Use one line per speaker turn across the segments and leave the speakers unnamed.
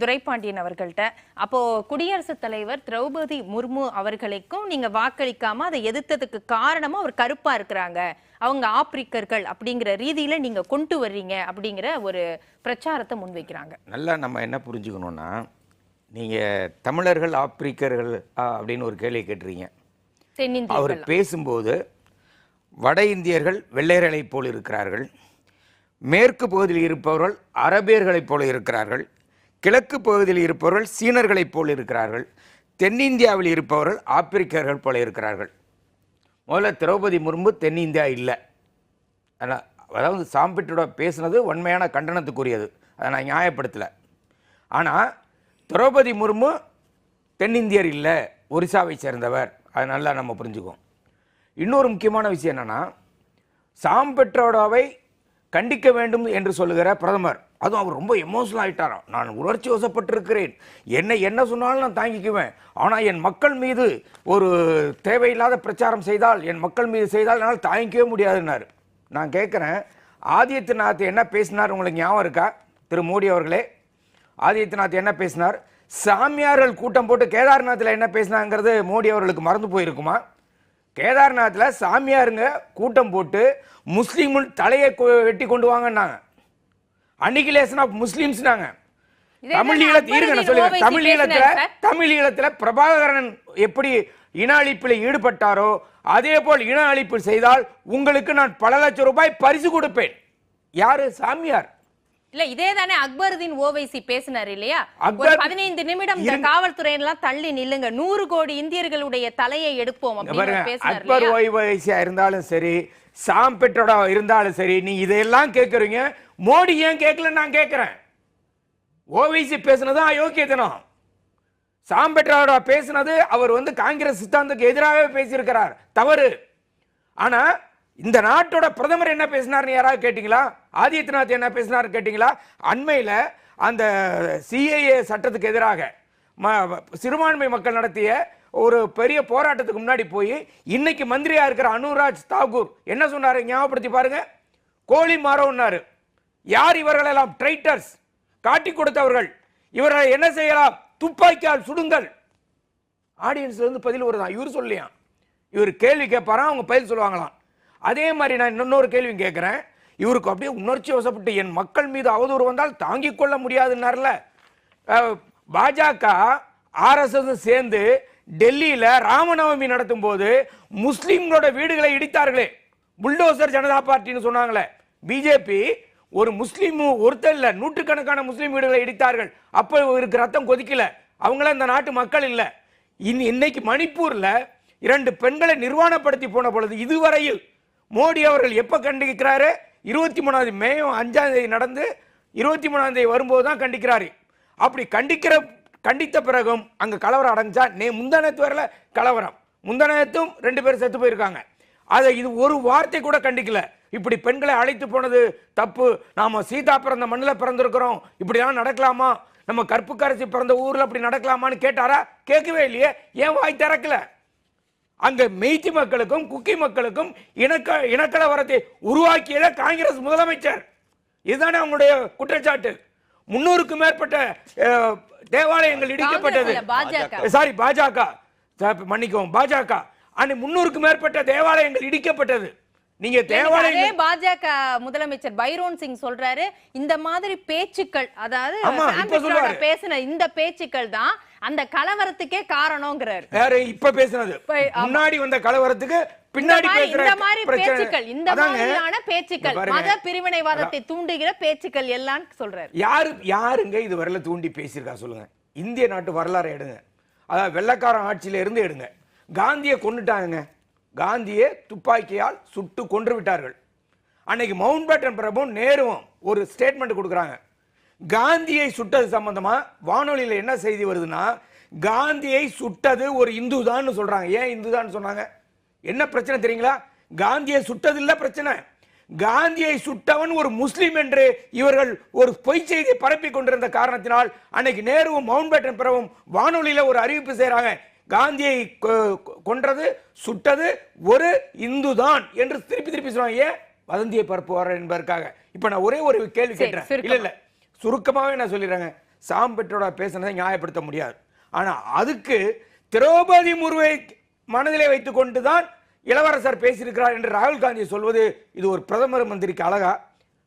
துரைபாண்டியன் அவர்கள்ட்ட அப்போ குடியரசுத் தலைவர் திரௌபதி முர்மு அவர்களுக்கும் நீங்க வாக்களிக்காம அதை எதிர்த்ததுக்கு காரணமா அவர் கருப்பா இருக்கிறாங்க, அவங்க ஆப்பிரிக்கர்கள் அப்படிங்கிற ரீதியில நீங்க கொண்டு வர்றீங்க அப்படிங்கிற ஒரு பிரச்சாரத்தை முன்வைக்கிறாங்க.
நல்லா நம்ம என்ன புரிஞ்சுக்கணும்னா, நீங்க தமிழர்கள் ஆப்பிரிக்கர்கள் அப்படின்னு ஒரு கேள்வி கேட்டுறீங்க. அவர் பேசும்போது வட இந்தியர்கள் வெள்ளையர்களைப் போல் இருக்கிறார்கள், மேற்கு பகுதியில் இருப்பவர்கள் அரபியர்களைப் போல இருக்கிறார்கள், கிழக்கு பகுதியில் இருப்பவர்கள் சீனர்களைப் போல் இருக்கிறார்கள், தென்னிந்தியாவில் இருப்பவர்கள் ஆப்பிரிக்கர்கள் போல இருக்கிறார்கள். முதல்ல திரௌபதி முர்மு தென்னிந்தியா இல்லை. அதாவது சாம்பிட்டோட பேசுனது உண்மையான கண்டனத்துக்குரியது, அதை நான் நியாயப்படுத்தலை. ஆனால் திரௌபதி முர்மு தென்னிந்தியர் இல்லை, ஒரிசாவை சேர்ந்தவர். அதை நல்லா நம்ம புரிஞ்சுக்குவோம். இன்னொரு முக்கியமான விஷயம் என்னென்னா, சாம்பிட்ரோடாவை கண்டிக்க வேண்டும் என்று சொல்லுகிற பிரதமர், அதுவும் அவர் ரொம்ப எமோஷனல் ஆகிட்டாராம். நான் உணர்ச்சி வசப்பட்டிருக்கிறேன், என்ன சொன்னாலும் நான் தாங்கிக்குவேன், ஆனால் என் மக்கள் மீது ஒரு தேவையில்லாத பிரச்சாரம் செய்தால், என் மக்கள் மீது செய்தால் என்னால் தாங்கிக்கவே முடியாதுன்னாரு. நான் கேட்குறேன், ஆதித்யநாத் என்ன பேசினார் உங்களுக்கு ஞாபகம் இருக்கா? திரு மோடி அவர்களே, ஆதித்யநாத் என்ன பேசினார்? சாமியார்கள் கூட்டம் போட்டு கேதார்நாத்தில் என்ன பேசினாங்கிறது மோடி அவர்களுக்கு மறந்து போயிருக்குமா? கேதார்நாத்தில் சாமியாருங்க கூட்டம் போட்டு முஸ்லீம் தலையை வெட்டி கொண்டு வாங்கன்னாங்க. அன்னிகிலேஷன் ஆஃப் முஸ்லிம்ஸ்னாங்க. தமிழ் ஈழத்துல பிரபாகரன் எப்படி இன அழிப்பில் ஈடுபட்டாரோ அதே போல் இன அழிப்பு செய்தால் உங்களுக்கு நான் பல லட்சம் ரூபாய் பரிசு கொடுப்பேன். யாரு? சாமியார்
இல்ல. இதே தானே அக்பருதீன் ஓவைசி பேசினார் இல்லையா? 15 நிமிடம் இந்த காவல்துறை எல்லாம் தள்ளி நில்லுங்க, 100 கோடி இந்தியர்களுடைய தலையை எடுப்போம் அப்படின்னு பேசினார்.
அக்பர் ஓவைசியா இருந்தாலும் சரி, சாம் பெட்ரோடா இருந்தாலும் சரி, நீ இதெல்லாம் கேட்கறீங்க, மோடி ஏன் கேட்கல நான் கேட்கிறேன். ஓவைசி பேசினது அயோக்கியத்தனம். சாம் பெட்ரோடா பேசினது அவர் காங்கிரஸ் சித்தாந்தத்துக்கு எதிராக பேசியிருக்கிறார், தவறு. ஆனா இந்த நாட்டோட பிரதமர் என்ன பேசினார்னு யாராவது கேட்டீங்களா? ஆதித்யநாத் என்ன பேசினார் கேட்டீங்களா? அண்மையில் அந்த சிஏஏ சட்டத்துக்கு எதிராக சிறுபான்மை மக்கள் நடத்திய ஒரு பெரிய போராட்டத்துக்கு முன்னாடி போய் இன்னைக்கு மந்திரியா இருக்கிற அனுராஜ் தாக்கூர் என்ன சொன்னாரு ஞாபகப்படுத்தி பாருங்க. கோழி மாறோன்னாரு. யார் இவர்களெல்லாம்? ட்ரைட்டர்ஸ், காட்டி கொடுத்தவர்கள். இவர்களை என்ன செய்யலாம்? துப்பாக்கியால் சுடுங்கள். ஆடியன்ஸ்ல இருந்து பதில் வருதான். இவர் சொல்லியா, இவர் கேள்வி கேட்பாரா, அவங்க பதில் சொல்லுவாங்களாம். அதே மாதிரி நான் இன்னொரு கேள்வி கேட்கிறேன். இவருக்கு அப்படியே உணர்ச்சி வசப்பட்டு என் மக்கள் மீது அவதூறு வந்தால் தாங்கிக் கொள்ள முடியாதுன்னார்ல. பாஜக ஆர்எஸ்எஸ் சேர்ந்து டெல்லியில ராமநவமி நடத்தும் போது முஸ்லிம்களோட வீடுகளை இடித்தார்களே, புல்டோசர் ஜனதா பார்ட்டின்னு சொன்னாங்களே. பிஜேபி ஒரு முஸ்லீம் ஒருத்தர் இல்ல, நூற்றுக்கணக்கான முஸ்லீம் வீடுகளை இடித்தார்கள். அப்ப இவருக்கு ரத்தம் கொதிக்கல. அவங்கள இந்த நாட்டு மக்கள் இல்ல. இன்னைக்கு மணிப்பூர்ல 2 பெண்களை நிர்வாணப்படுத்தி போன பொழுது இதுவரையில் மோடி அவர்கள் எப்ப கண்டிக்கிறாரு? 23 மே 5 நடந்து 23 வரும்போது தான் கண்டிக்கிறாரு. அப்படி கண்டித்த பிறகும் அங்க கலவரம் அடைஞ்சா முந்தானத்து வரல கலவரம். முந்தானத்தும் 2 பேர் செத்து போயிருக்காங்க. அதை இது ஒரு வார்த்தை கூட கண்டிக்கல. இப்படி பெண்களை அழைத்து போனது தப்பு, நாம சீதா பிறந்த மண்ணில் பிறந்திருக்கிறோம், இப்படிலாம் நடக்கலாமா, நம்ம கற்புக்கரசி பிறந்த ஊர்ல அப்படி நடக்கலாமான்னு கேட்டாரா? கேட்கவே இல்லையே. ஏன் வாய் திறக்கல? அங்க மெய்த்தி மக்களுக்கும் குக்கி மக்களுக்கும் இனக்கலவரத்தை உருவாக்கியத காங்கிரஸ் முதலமைச்சர். இதுதானே அவங்களுடைய குற்றச்சாட்டு. 300க்கும் மேற்பட்ட தேவாலயங்கள் இடிக்கப்பட்டது. சாரி, பாஜக, மன்னிக்கவும், பாஜக. 300க்கும் மேற்பட்ட தேவாலயங்கள் இடிக்கப்பட்டது. நீங்க தேவாலயம்
பாஜக முதலமைச்சர் பைரோன் சிங் சொல்றாரு, இந்த மாதிரி பேச்சுக்கள், அதாவது பேசின இந்த பேச்சுக்கள் தான் அந்த கலவரத்துக்கே காரணம்ங்கறாரு.
வேற இப்ப பேசினது முன்னாடி வந்த கலவரத்துக்கு பின்னாடி பேசுற
இந்த மாதிரி பேச்சுக்கள், இந்த மாதிரியான பேச்சுக்கள், மத பிரிவினைவாதத்தை தூண்டுகிற பேச்சுக்கள் எல்லாம் சொல்றாரு.
யாருங்க இது வரல தூண்டி பேசியிருக்கா சொல்லுங்க? இந்திய நாட்டு வரலாறு எடுங்க, அதாவது வெள்ளக்காரன் ஆட்சியில இருந்து எடுங்க. காந்தியை கொண்டுட்டாங்க, காந்தியை துப்பாக்கியால் சுட்டு கொன்று விட்டார்கள். அன்னைக்கு மவுண்ட் பேட்டன் பிரபுவும் நேருவும் ஒரு ஸ்டேட்மெண்ட் கொடுக்குறாங்க. காந்தியை சுட்டது சம்பந்தமா வானொலியில் என்ன செய்தி வருதுன்னா, காந்தியை சுட்டது ஒரு இந்து தான் சொல்றாங்க. ஏன் இந்து தான் சொன்னாங்க? என்ன பிரச்சனை தெரியுங்களா? காந்தியை சுட்டது இல்ல பிரச்சனை, காந்தியை சுட்டவன் ஒரு முஸ்லிம் என்று இவர்கள் ஒரு பொய் செய்தியை பரப்பி கொண்டிருந்த காரணத்தினால் அன்னைக்கு நேருவும் மவுண்ட் பேட்டன் பிரபுவும் வானொலியில ஒரு அறிவிப்பு செய்யறாங்க, காந்தியை கொன்றது சுட்டது ஒரு இந்து தான் என்று திருப்பி சொல்றாங்க. ஏன்? வதந்தியை பரப்புவார் என்பதற்காக. இப்ப நான் ஒரே ஒரு கேள்வி கேட்கிறேன். இல்ல சுருக்கமாவே நான் சொல்லிடுறேங்க. சாம் பெட்ரோடா பேசுனதை நியாயப்படுத்த முடியாது. ஆனா அதுக்கு திரௌபதி முர்முவை மனதிலே வைத்துக் கொண்டுதான் இளவரசர் பேசியிருக்கிறார் என்று ராகுல் காந்தி சொல்வது இது ஒரு பிரதமர் மந்திரிக்கு அழகா?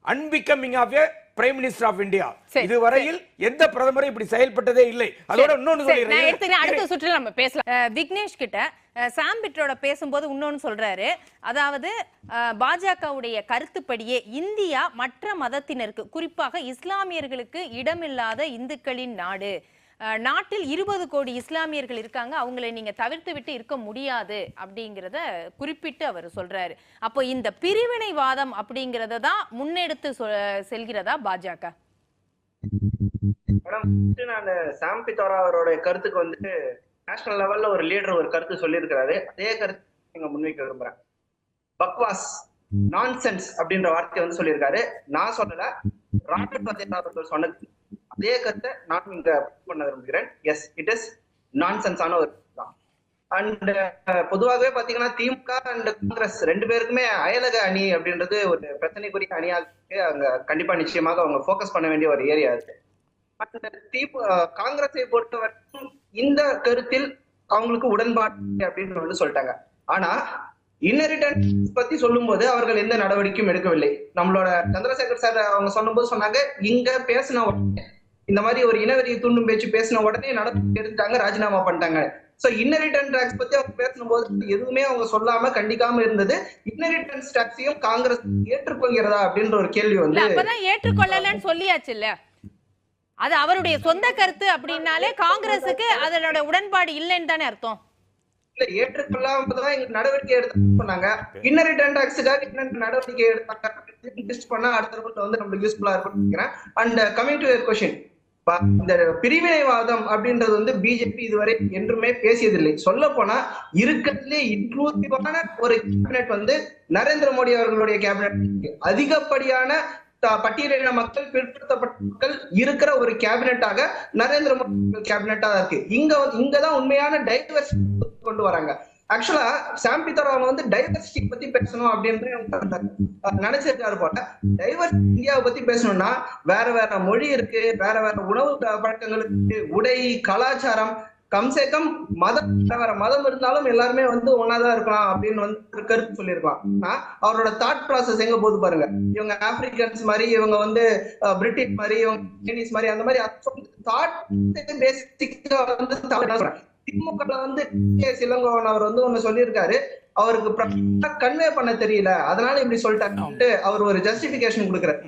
Unbecoming of a prime minister of India. இதுவரையில் எந்த பிரதமரும் இப்படி செயல்பட்டதே இல்லை. அதோட இன்னொன்னு சொல்லிடுறேன்,
அடுத்த சுற்றுல நம்ம பேசலாம். விக்னேஷ் கிட்ட சாம் பிட்ரோட பேசும்போது இன்னொன்னு சொல்றாரு, அதாவது பாஜகவுடைய கருத்துப்படியே இந்தியா மற்ற மதத்தினருக்கு குறிப்பாக இஸ்லாமியர்களுக்கு இடமில்லாத இந்துக்களின் நாடு, நாட்டில் 20 கோடி இஸ்லாமியர்கள் இருக்காங்க, அவங்களை நீங்க தவிர்த்து விட்டு இருக்க முடியாது அப்படிங்கிறத குறிப்பிட்டு அவர் சொல்றாரு. அப்போ இந்த பிரிவினைவாதம் அப்படிங்கறத தான் முன்னெடுத்து செல்கிறதா பாஜக?
நான் சாம் பிட்ரோடா அவரோட கருத்துக்கு வந்துட்டு நேஷனல் லெவல்ல ஒரு லீடர் ஒரு கருத்து சொல்லியிருக்கிறாரு. அதே கருத்து நீங்க முன்வைக்க விரும்புறேன். பக்வாஸ், நான்சென்ஸ் அப்படின்ற வார்த்தையை வந்து சொல்லியிருக்காரு. நான் சொல்லல, ராகுல் காந்தி அவர்கள் சொன்னது அதே கருத்தை நான் இங்க பண்ண விரும்புகிறேன். எஸ், இட் இஸ் நான்சென்ஸான ஒரு தான். அண்ட் பொதுவாகவே பாத்தீங்கன்னா திமுக அண்ட் காங்கிரஸ் ரெண்டு பேருக்குமே அயலக அணி அப்படின்றது ஒரு பிரச்சனைக்குரிய அணியாக அங்க கண்டிப்பா நிச்சயமாக அவங்க போக்கஸ் பண்ண வேண்டிய ஒரு ஏரியா இருக்கு. காங்கிரஸை பொறுத்த வரைக்கும் இந்த கருத்தில் அவங்களுக்கு உடன்பாடு அப்படின்னு வந்து சொல்லிட்டாங்க. ஆனா இன்ஹெரிட்டன்ஸ் பத்தி சொல்லும் போது அவர்கள் எந்த நடவடிக்கையும் எடுக்கவில்லை. நம்மளோட சந்திரசேகர் சார் அவங்க சொல்லும்போது சொன்னாங்க, இங்க பேசின உடனே இந்த மாதிரி ஒரு இனவெறியை தூண்டும் பேச்சு பேசின உடனே நடவடிக்கை எடுத்துட்டாங்க, ராஜினாமா பண்ணிட்டாங்க. சோ இன்ஹெரிட்டன்ஸ் டாக்ஸ் பத்தி அவங்க பேசும்போது எதுவுமே அவங்க சொல்லாம கண்டிக்காம இருந்தது. இன்ஹெரிட்டன்ஸ் டாக்ஸையும் காங்கிரஸ் ஏற்றுக்கொள்கிறதா அப்படின்ற ஒரு கேள்வி வந்து
அப்பதான் ஏற்றுக்கொள்ளலன்னு சொல்லியாச்சு இல்ல, அது அவருடைய சொந்த கருத்து அப்படின்னாலே காங்கிரஸுக்கு அதனோட உடன்பாடு இல்லைன்னு தானே அர்த்தம்.
இல்ல, ஏற்றுக்கொள்ளாமதான் எங்க நடவடிக்கை எடுத்து சொன்னாங்க. இன்ஹெரிட்டன்ஸ் டாக்ஸுக்காக என்ன நடவடிக்கை எடுத்தாங்க பண்ணா அடுத்த வந்து நம்மளுக்கு யூஸ்ஃபுல்லா இருக்கும் நினைக்கிறேன். And coming to your question, இந்த பிரிவினைவாதம் அப்படின்றது வந்து பிஜேபி இதுவரை என்றுமே பேசியதில்லை. சொல்ல போனா இருக்கிறதுலே இன்க்ளூசிவான ஒரு கேபினெட் வந்து நரேந்திர மோடி அவர்களுடைய கேபினெட். அதிகப்படியான பட்டியலின மக்கள், பிற்படுத்தப்பட்ட மக்கள் இருக்கிற ஒரு கேபினெட்டாக நரேந்திர மோடி கேபினெட்டா இருக்கு. இங்கதான் உண்மையான டைவர்சிட்டி கொண்டு வராங்க. ஆக்சுவலா சாம் பிட்ரோடா வந்து டைவர்சிட்டி பத்தி பேசணும் அப்படின்னு நினைச்சிருக்காரு போல. டைவர்சிட்டி இந்தியாவை பத்தி பேசணும்னா வேற வேற மொழி இருக்கு, வேற வேற உணவு பழக்கங்கள் இருக்கு, உடை, கலாச்சாரம், கம்சே கம் மதம், வேற மதம் இருந்தாலும் எல்லாருமே வந்து ஒன்னாதான் இருக்கலாம் அப்படின்னு வந்து கருத்து சொல்லியிருக்கலாம். ஆனா அவரோட தாட் ப்ராசஸ் எங்க போது பாருங்க. இவங்க ஆப்பிரிக்கன்ஸ் மாதிரி, இவங்க வந்து பிரிட்டிஷ் மாதிரி, இவங்க சைனீஸ் மாதிரி, அந்த மாதிரி தாட் பேசிக்கா வந்து திமுக வந்து இளங்கோவன் அவர் வந்து ஒண்ணு சொல்லியிருக்காரு, அவருக்கு கன்வே பண்ண தெரியல, அதனால இப்படி சொல்லிட்டாரு. அவர் ஒரு ஜஸ்டிபிகேஷன் கொடுக்குறாரு.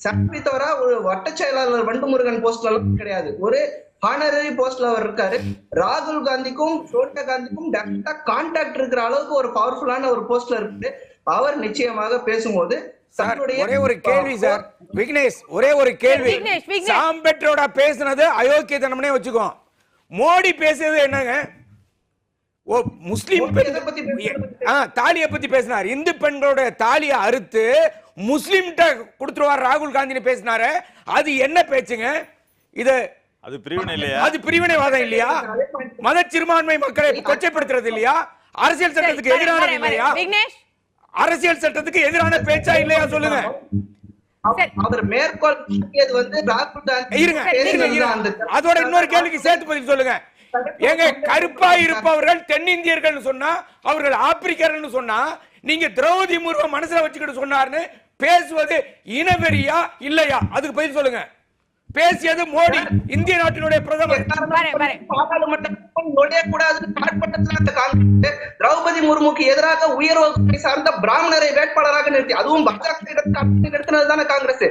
சாம் பிட்ரோடா ஒரு வட்ட செயலாளர் வண்டுமுருகன் போஸ்ட்ல எல்லாம் கிடையாது, ஒரு ஹானரரி போஸ்ட்ல அவர் இருக்காரு. ராகுல் காந்திக்கும் சோனியா காந்திக்கும் டைரக்டா கான்டாக்ட் இருக்கிற அளவுக்கு ஒரு பவர்ஃபுல்லான ஒரு போஸ்ட்ல இருக்கு. அவர் நிச்சயமாக பேசும்போது
ஒரே ஒரு கேள்வி சார் விக்னேஷ், ஒரே ஒரு கேள்வி. சாம் பிட்ரோடா பேசுனது அயோக்கியத்தனம்னே வச்சுக்கோ, மோடி பேசுறது என்னங்க? ஓ, முஸ்லிம் தாலியை பத்தி பேசினார், இந்து பெண்களோட தாலியை அறுத்து முஸ்லிம்கிட்ட கொடுத்துருவார் ராகுல் காந்தி பேசினாரு. அது என்ன பேச்சுங்க? இது
அது பிரிவினை இல்லையா?
அது பிரிவினைவாதம் இல்லையா? மத சிறுபான்மை மக்களை கொச்சைப்படுத்துறது இல்லையா? அரசியல் சட்டத்துக்கு எதிரான இல்லையா? அரசியல் சட்டத்துக்கு எதிரான பேச்சா இல்லையா சொல்லுங்க.
அவர் மேற்கோள் வந்து ராகுல் காந்தி.
அதோட இன்னொரு கேள்விக்கு சேர்த்து பதில் சொல்லுங்க. எங்க கருப்பா இருப்பவர்கள் தென்னிந்தியர்கள் சொன்னா, அவர்கள் ஆப்பிரிக்கர்கள் சொன்னா, நீங்க திரௌபதி முர்மு மனசுல வச்சுக்கிட்டு சொன்னார்னு பேசுவது இனவெறியா இல்லையா? அதுக்கு பதில் சொல்லுங்க. பேசியது மோடி, இந்திய நாட்டினுடைய பிரதமர்.
திரௌபதி முர்முக்கு எதிராக உயர் வகுப்பை சார்ந்த பிராமணரை வேட்பாளராக நிறுத்தி, அதுவும் நிறுத்தினதுதானே காங்கிரஸ்.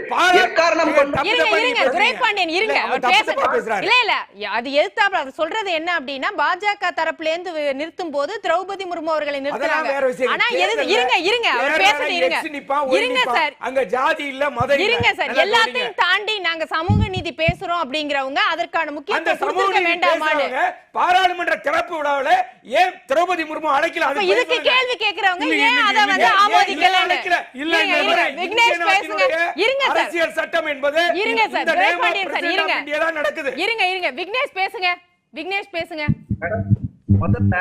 அது சொல்றது என்ன அப்படின்னா, பாஜக தரப்புல இருந்து நிறுத்தும் போது திரௌபதி முர்மு அவர்களை நிறுத்துறாங்க. ஆனா எல்லாத்தையும் தாண்டி நாங்க சமூக நீதி பேசுறோம் அப்படிங்கறவங்க அதற்கான முக்கியத்துவம்
பாராளுமன்ற திறப்பு விழாவில ஏன் திரௌபதி முர்மு அழைக்கல?
இதுக்கு கேள்வி கேக்குறவங்க ஏன் அத வந்து ஆமோதிக்கல?
இல்ல, விக்னேஷ் பேசுங்க. இருங்க சார், அரசியல் சட்டம் என்பது
இருங்க சார், துரைபாண்டியன் சார் இருங்க.
இந்தியால நடக்குது.
இருங்க விக்னேஷ் பேசுங்க. விக்னேஷ் பேசுங்க.
முதல்ல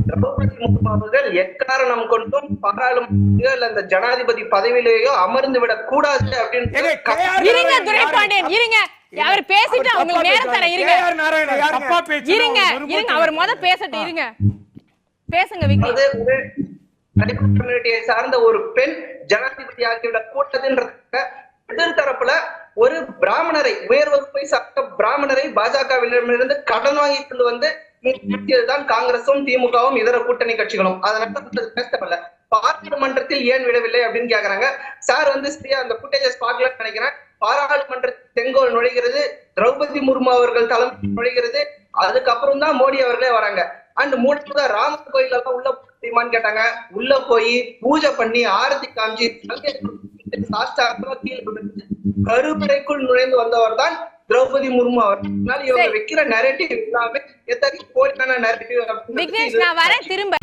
திரௌபதி முர்மு அவர்கள் எக்காரணம் கொண்டும் பாராளுமன்ற அந்த ஜனாதிபதி பதவியிலேயோ அமர்ந்து விடக் கூடாது அப்படின்னு.
இருங்க துரைபாண்டியன், இருங்க அவர் பேசிட்டு உங்களுக்கு நேரம் தரேன் இருங்க.
KR நாராயணன் யாருங்க?
தப்பா பேச்சு
இருங்க அவர் பேசட்டும் இருங்க. பேசுங்க விக்னேஷ்.
அதாவது ஒரு தனிப்பட்ட கம்யூனிட்டியை சார்ந்த ஒரு பெண் ஜனாதிபதி ஆகிவிடக் கூட்டதுன்றதுக்காக எதிர்த்தரப்புல ஒரு பிராமணரை, உயர் வகுப்பை சார்ந்த பிராமணரை பாஜகவிடமிருந்து கடன் வாங்கி கொண்டு வந்து தான் காங்கிரசும் திமுகவும் இதர கூட்டணி கட்சிகளும். அதனால பேசப்படல. பாராளுமன்றத்தில் ஏன் விடவில்லை அப்படின்னு கேக்குறாங்க. சார் ஸ்ரீயா அந்த ஃபுட்டேஜஸ் பார்க்கலன்னு நினைக்கிறேன். பாராளுமன்றத்தில் செங்கோல் நுழைகிறது, திரௌபதி முர்மு அவர்கள் தலைமை நுழைகிறது, அதுக்கப்புறம் தான் மோடி அவர்களே வராங்க. அண்ட் மூணாவதா ராமர் கோயில் எல்லாம் உள்ள முடியுமான்னு கேட்டாங்க. உள்ள போய் பூஜை பண்ணி ஆரத்தி காமிச்சு கருவறைக்குள் நுழைந்து வந்தவர் தான் திரௌபதி முர்மு அவர். அதனால இவங்க வைக்கிற நரேட்டிவ் எல்லாமே எத்தனை போலியான நரேட்டிவ்.
விக்னேஷ் நான் வரேன் திரும்ப.